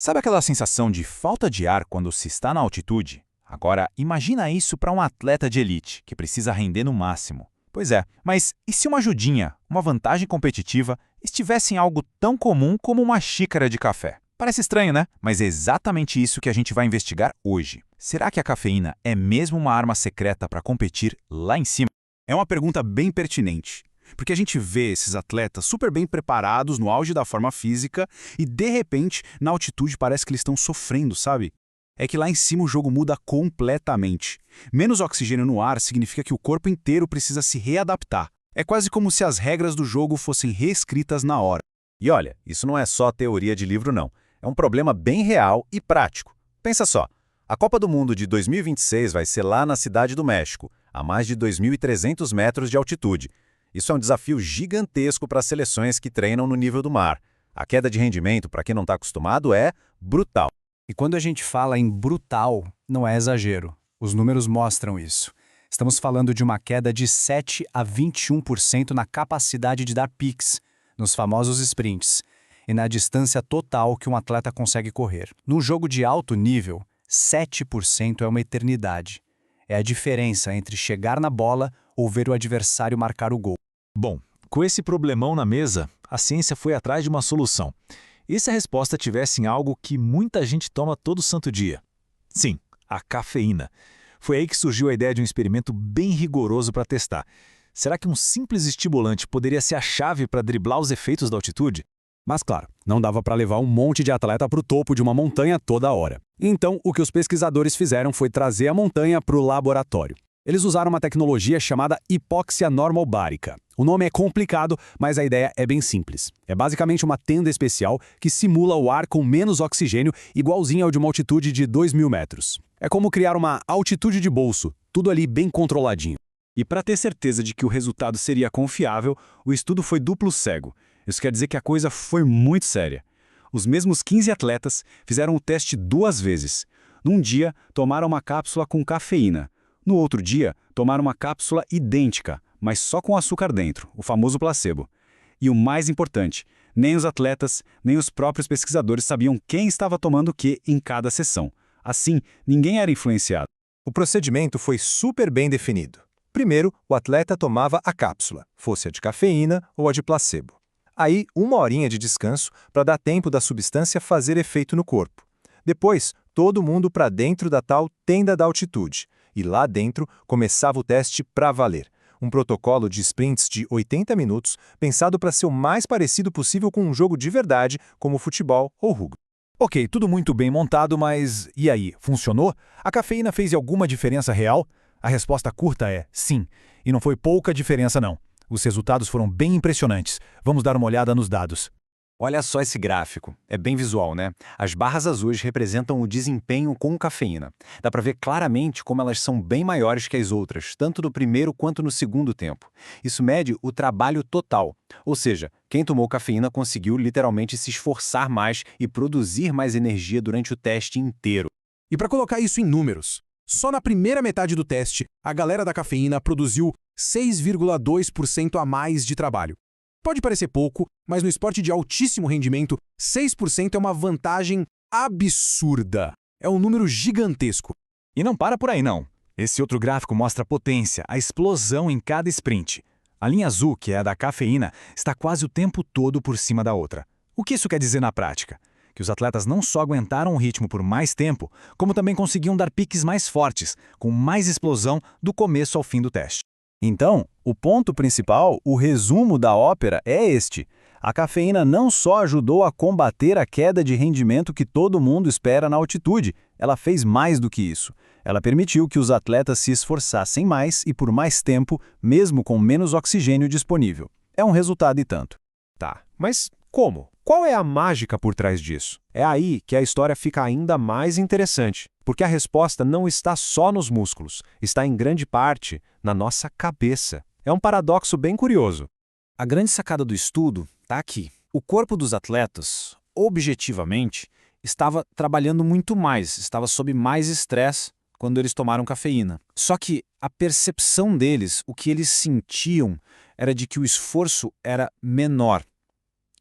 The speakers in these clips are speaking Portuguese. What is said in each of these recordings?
Sabe aquela sensação de falta de ar quando se está na altitude? Agora, imagina isso para um atleta de elite, que precisa render no máximo. Pois é, mas e se uma ajudinha, uma vantagem competitiva, estivesse em algo tão comum como uma xícara de café? Parece estranho, né? Mas é exatamente isso que a gente vai investigar hoje. Será que a cafeína é mesmo uma arma secreta para competir lá em cima? É uma pergunta bem pertinente, porque a gente vê esses atletas super bem preparados no auge da forma física e, de repente, na altitude parece que eles estão sofrendo, sabe? É que lá em cima o jogo muda completamente. Menos oxigênio no ar significa que o corpo inteiro precisa se readaptar. É quase como se as regras do jogo fossem reescritas na hora. E olha, isso não é só teoria de livro, não. É um problema bem real e prático. Pensa só, a Copa do Mundo de 2026 vai ser lá na Cidade do México, a mais de 2.300 metros de altitude. Isso é um desafio gigantesco para as seleções que treinam no nível do mar. A queda de rendimento, para quem não está acostumado, é brutal. E quando a gente fala em brutal, não é exagero. Os números mostram isso. Estamos falando de uma queda de 7 a 21% na capacidade de dar piques, nos famosos sprints, e na distância total que um atleta consegue correr. Num jogo de alto nível, 7% é uma eternidade. É a diferença entre chegar na bola ou ver o adversário marcar o gol. Bom, com esse problemão na mesa, a ciência foi atrás de uma solução. E se a resposta tivesse em algo que muita gente toma todo santo dia? Sim, a cafeína. Foi aí que surgiu a ideia de um experimento bem rigoroso para testar. Será que um simples estimulante poderia ser a chave para driblar os efeitos da altitude? Mas claro, não dava para levar um monte de atleta para o topo de uma montanha toda hora. Então, o que os pesquisadores fizeram foi trazer a montanha para o laboratório. Eles usaram uma tecnologia chamada hipóxia normobárica. O nome é complicado, mas a ideia é bem simples. É basicamente uma tenda especial que simula o ar com menos oxigênio, igualzinho ao de uma altitude de 2.000 metros. É como criar uma altitude de bolso, tudo ali bem controladinho. E para ter certeza de que o resultado seria confiável, o estudo foi duplo cego. Isso quer dizer que a coisa foi muito séria. Os mesmos 15 atletas fizeram o teste 2 vezes. Num dia, tomaram uma cápsula com cafeína. No outro dia, tomaram uma cápsula idêntica, mas só com açúcar dentro, o famoso placebo. E o mais importante, nem os atletas, nem os próprios pesquisadores sabiam quem estava tomando o que em cada sessão. Assim, ninguém era influenciado. O procedimento foi super bem definido. Primeiro, o atleta tomava a cápsula, fosse a de cafeína ou a de placebo. Aí, 1 horinha de descanso para dar tempo da substância fazer efeito no corpo. Depois, todo mundo para dentro da tal tenda da altitude. E lá dentro começava o teste para valer. Um protocolo de sprints de 80 minutos, pensado para ser o mais parecido possível com um jogo de verdade, como futebol ou rugby. Ok, tudo muito bem montado, mas e aí, funcionou? A cafeína fez alguma diferença real? A resposta curta é sim, e não foi pouca diferença não. Os resultados foram bem impressionantes. Vamos dar uma olhada nos dados. Olha só esse gráfico. É bem visual, né? As barras azuis representam o desempenho com cafeína. Dá para ver claramente como elas são bem maiores que as outras, tanto no primeiro quanto no segundo tempo. Isso mede o trabalho total. Ou seja, quem tomou cafeína conseguiu literalmente se esforçar mais e produzir mais energia durante o teste inteiro. E para colocar isso em números, só na primeira metade do teste, a galera da cafeína produziu 6,2% a mais de trabalho. Pode parecer pouco, mas no esporte de altíssimo rendimento, 6% é uma vantagem absurda. É um número gigantesco. E não para por aí não. Esse outro gráfico mostra a potência, a explosão em cada sprint. A linha azul, que é a da cafeína, está quase o tempo todo por cima da outra. O que isso quer dizer na prática? Que os atletas não só aguentaram o ritmo por mais tempo, como também conseguiam dar piques mais fortes, com mais explosão do começo ao fim do teste. Então, o ponto principal, o resumo da ópera é este. A cafeína não só ajudou a combater a queda de rendimento que todo mundo espera na altitude, ela fez mais do que isso. Ela permitiu que os atletas se esforçassem mais e por mais tempo, mesmo com menos oxigênio disponível. É um resultado e tanto. Tá, mas como? Qual é a mágica por trás disso? É aí que a história fica ainda mais interessante, porque a resposta não está só nos músculos, está em grande parte na nossa cabeça. É um paradoxo bem curioso. A grande sacada do estudo está aqui. O corpo dos atletas, objetivamente, estava trabalhando muito mais, estava sob mais estresse quando eles tomaram cafeína. Só que a percepção deles, o que eles sentiam, era de que o esforço era menor.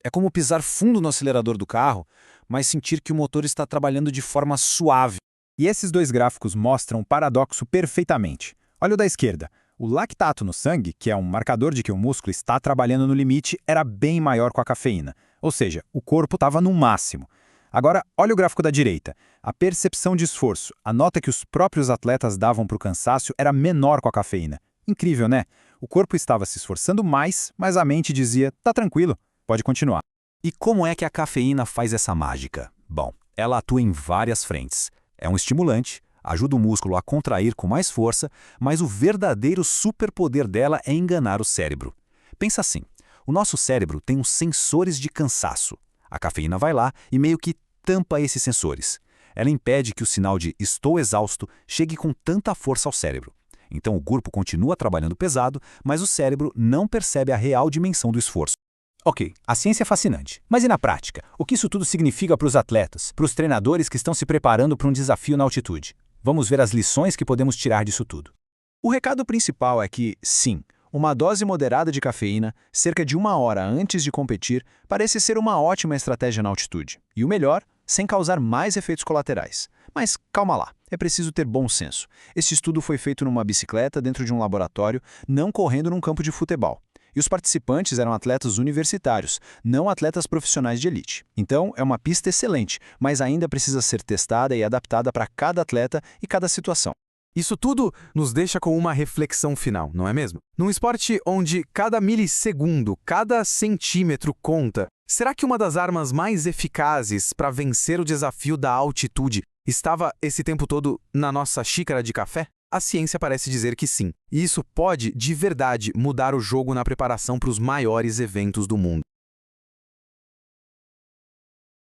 É como pisar fundo no acelerador do carro, mas sentir que o motor está trabalhando de forma suave. E esses dois gráficos mostram o paradoxo perfeitamente. Olha o da esquerda. O lactato no sangue, que é um marcador de que o músculo está trabalhando no limite, era bem maior com a cafeína. Ou seja, o corpo estava no máximo. Agora, olha o gráfico da direita. A percepção de esforço, a nota que os próprios atletas davam para o cansaço era menor com a cafeína. Incrível, né? O corpo estava se esforçando mais, mas a mente dizia, tá tranquilo, pode continuar. E como é que a cafeína faz essa mágica? Bom, ela atua em várias frentes. É um estimulante, ajuda o músculo a contrair com mais força, mas o verdadeiro superpoder dela é enganar o cérebro. Pensa assim, o nosso cérebro tem uns sensores de cansaço. A cafeína vai lá e meio que tampa esses sensores. Ela impede que o sinal de estou exausto chegue com tanta força ao cérebro. Então o corpo continua trabalhando pesado, mas o cérebro não percebe a real dimensão do esforço. Ok, a ciência é fascinante. Mas e na prática? O que isso tudo significa para os atletas, para os treinadores que estão se preparando para um desafio na altitude? Vamos ver as lições que podemos tirar disso tudo. O recado principal é que, sim, uma dose moderada de cafeína, cerca de 1 hora antes de competir, parece ser uma ótima estratégia na altitude. E o melhor, sem causar mais efeitos colaterais. Mas calma lá, é preciso ter bom senso. Este estudo foi feito numa bicicleta dentro de um laboratório, não correndo num campo de futebol. E os participantes eram atletas universitários, não atletas profissionais de elite. Então, é uma pista excelente, mas ainda precisa ser testada e adaptada para cada atleta e cada situação. Isso tudo nos deixa com uma reflexão final, não é mesmo? Num esporte onde cada milissegundo, cada centímetro conta, será que uma das armas mais eficazes para vencer o desafio da altitude estava esse tempo todo na nossa xícara de café? A ciência parece dizer que sim. E isso pode, de verdade, mudar o jogo na preparação para os maiores eventos do mundo.